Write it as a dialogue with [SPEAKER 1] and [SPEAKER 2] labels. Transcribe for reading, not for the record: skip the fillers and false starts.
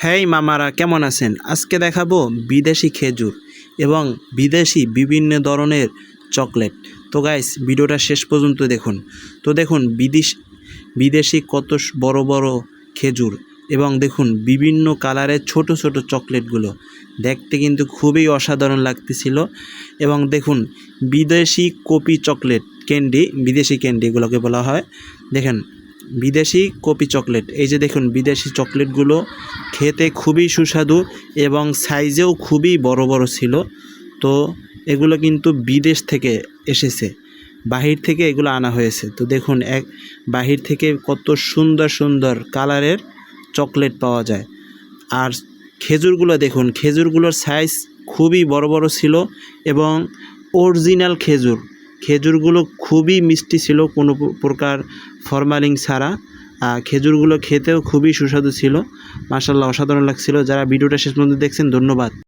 [SPEAKER 1] হেই মামারা, কেমন আছেন? আজকে দেখাবো বিদেশি খেজুর এবং বিদেশি বিভিন্ন ধরনের চকলেট। তো গাইস, ভিডিওটা শেষ পর্যন্ত দেখুন। তো দেখুন বিদেশি কত বড় বড় খেজুর এবং দেখুন বিভিন্ন কালারের ছোট ছোট চকলেটগুলো দেখতে কিন্তু খুবই অসাধারণ লাগতেছিল। এবং দেখুন বিদেশি কপি চকলেট ক্যান্ডি, বিদেশি ক্যান্ডি এগুলোকে বলা হয়। দেখেন বিদেশি কপি চকলেট, এই যে দেখুন বিদেশি চকলেটগুলো খেতে খুবই সুস্বাদু এবং সাইজেও খুবই বড় বড় ছিল। তো এগুলো কিন্তু বিদেশ থেকে এসেছে, বাহির থেকে এগুলো আনা হয়েছে। তো দেখুন বাহির থেকে কত সুন্দর সুন্দর কালারের চকলেট পাওয়া যায়। আর খেজুরগুলো দেখুন, খেজুরগুলোর সাইজ খুবই বড় বড় ছিল এবং অরিজিনাল খেজুরগুলো খুবই মিষ্টি ছিল, কোনো প্রকার ফরমালিন ছাড়া। খেজুরগুলো খেতেও খুবই সুস্বাদু ছিল। মাশাআল্লাহ, অসাধারণ লাগছিল। যারা ভিডিওটা শেষ পর্যন্ত দেখছেন ধন্যবাদ।